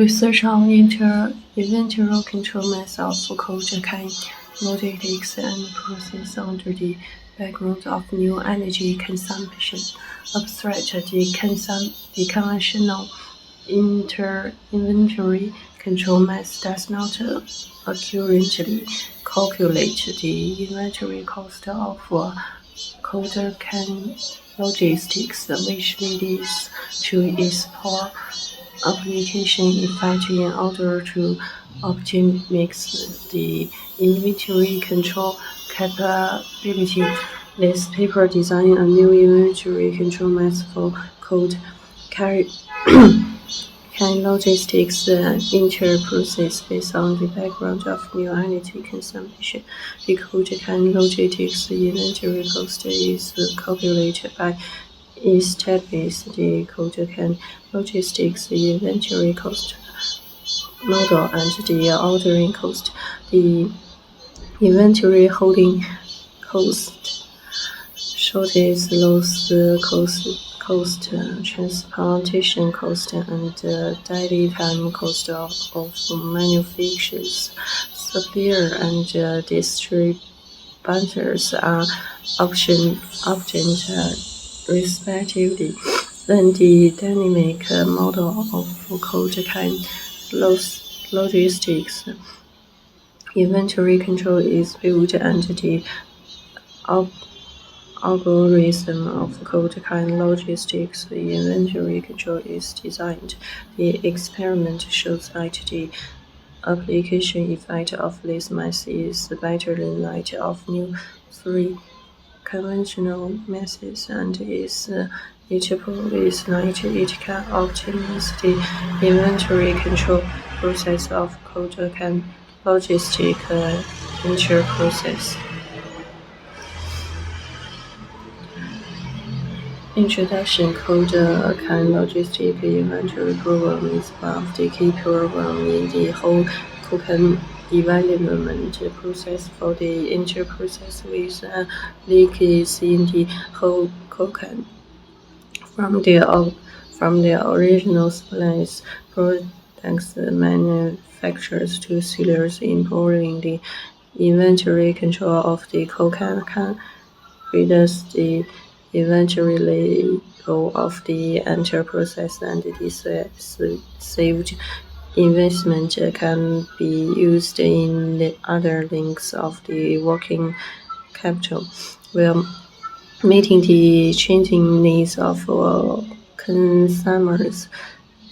Research on inventory control methods of code can logistics and process under the background of new energy consumption. Abstract the conventional inventory control method does not accurately calculate the inventory cost of code can logistics, which leads to its poor application effect in order to optimize the inventory control capability. This paper designed a new inventory control method for code can logistics inter-process based on the background of new energy consumption. The code can logistics inventory cost is calculated by establish the code can logistics inventory cost model and the ordering cost. The inventory holding cost, shortage loss cost, transportation cost, and daily time cost of manufacturers, supplier, and distributors are options respectively. Then the dynamic model of code can logistics inventory control is built, and the algorithm of code can logistics inventory control is designed. The experiment shows that the application effect of this method is better than that of new three conventional methods, and it proves that it can optimize the inventory control process of code can logistic inter-process. Introduction. Code can logistic inventory program is one of the key programs in the whole code development process. For the inter-process with leakage in the whole code from the original supplies, products manufacturers to sellers. Improving the inventory control of the code can reduce the inventory level of the entire process, and this saved investment can be used in the other links of the working capital, while meeting the changing needs of consumers.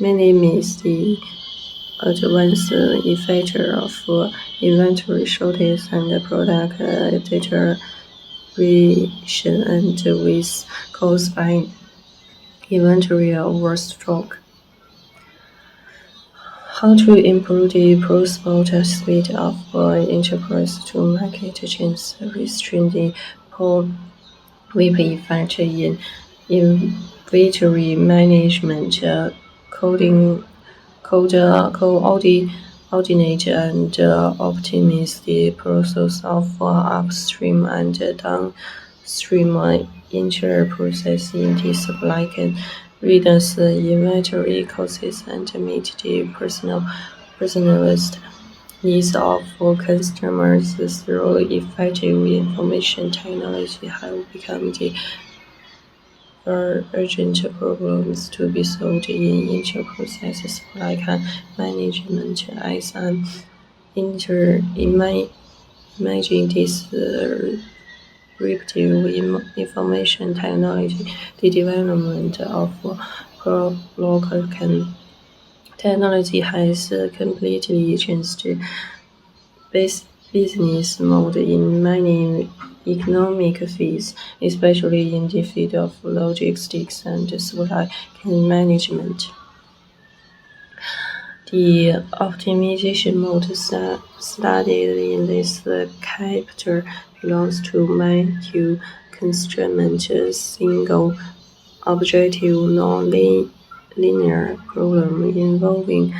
Many miss the advanced effect of inventory shortage and product deterioration and with caused by inventory overstock. How to improve the prospect speed of enterprise to market change, restrain the poor whip effect in inventory management, coordinate and optimize the process of upstream and downstream inter-process in the supply chain, reduce inventory costs, and meet the personalized needs of customers through effective information technology have become the urgent problems to be solved in inter-process supply chain management. As an imagine disruptive information technology, the development of local technology has completely changed business mode in many economic fields, especially in the field of logistics and supply chain management. The optimization mode studied in this chapter belongs to Miao constraint single objective non-linear problem involving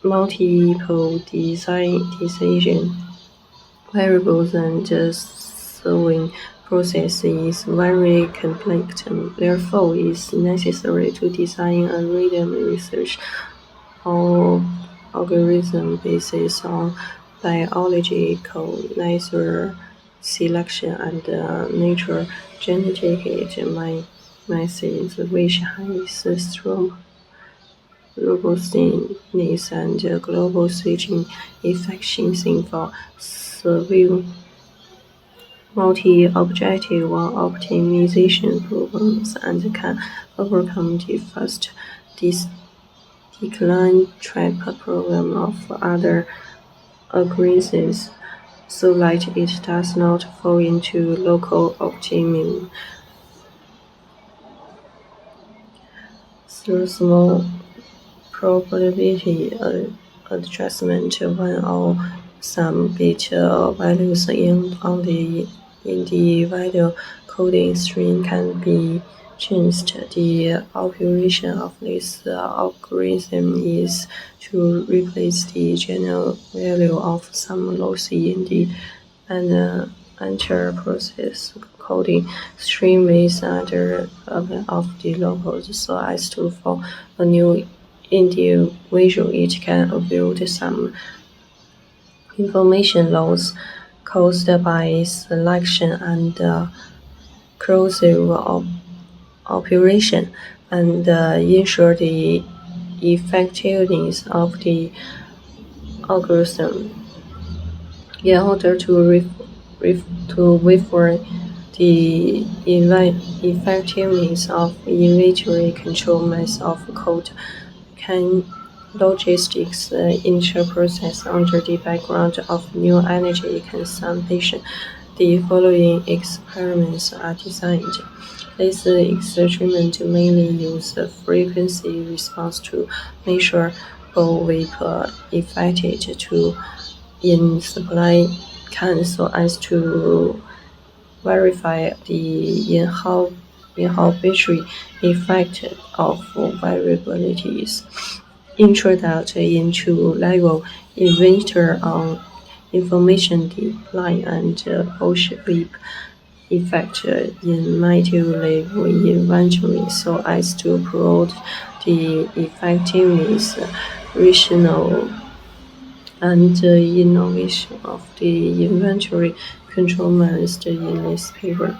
multiple decision variables, and solving process is very complex. Therefore, it is necessary to design a random research algorithm based on biological natural selection and natural genetic methods, which has strong robustness and global switching efficiency for severe multi-objective optimization problems and can overcome the first decline trap problem of other algorithms, so that it does not fall into local optimism. Through small probability adjustment, one or some bit values on the individual coding string can be changed. The operation of this algorithm is to replace the general value of some loss in the enter process coding string with other of the locals, so as to for a new individual it can avoid some information loss caused by selection and corrosive operation, and ensure the effectiveness of the algorithm. In order to refer the effectiveness of inventory control methods of code can logistics interprocess under the background of new energy consumption. The following experiments are designed. This experiment mainly use frequency response to measure bullwhip effect in supply can, so as to verify the inhibitory effect of variabilities. Introduct into level inventor on information decline and bullwhip effect in multi-level inventory, so as to promote the effectiveness, rational and innovation of the inventory control managed in this paper.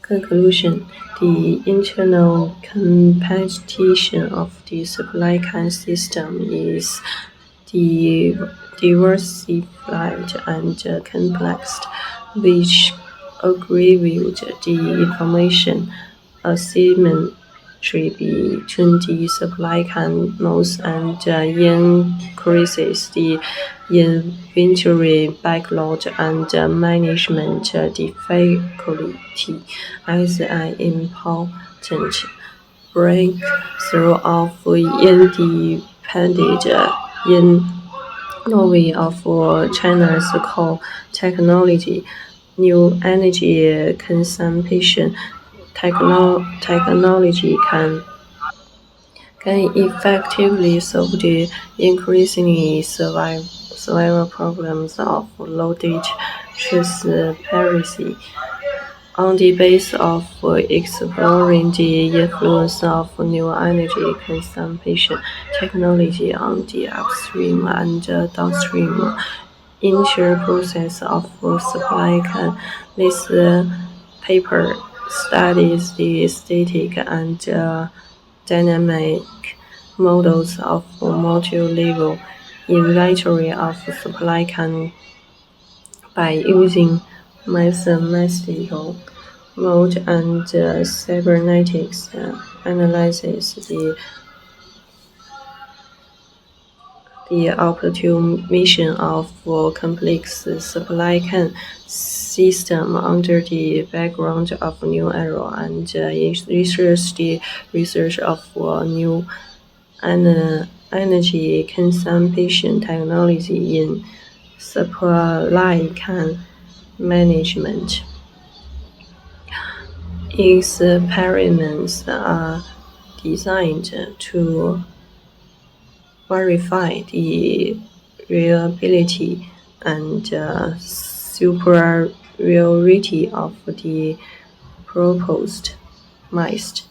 Conclusion: the internal competition of the supply chain system is diversified and complex, which aggravate the information asymmetry between the supply chain nodes and increases the inventory backlog and management difficulty. As an important breakthrough of independent innovation of China's core technology, new energy consumption technology can effectively solve the increasingly survival problems of low-date transparency. On the basis of exploring the influence of new energy consumption technology on the upstream and downstream interprocess of supply chain, this paper studies the static and dynamic models of multi-level inventory of supply chain by using mathematical mode and cybernetics analyzes the optimization of complex supply chain system under the background of new era and research of new energy consumption technology in supply chain management. Experiments are designed to verify the reliability and superiority of the proposed method.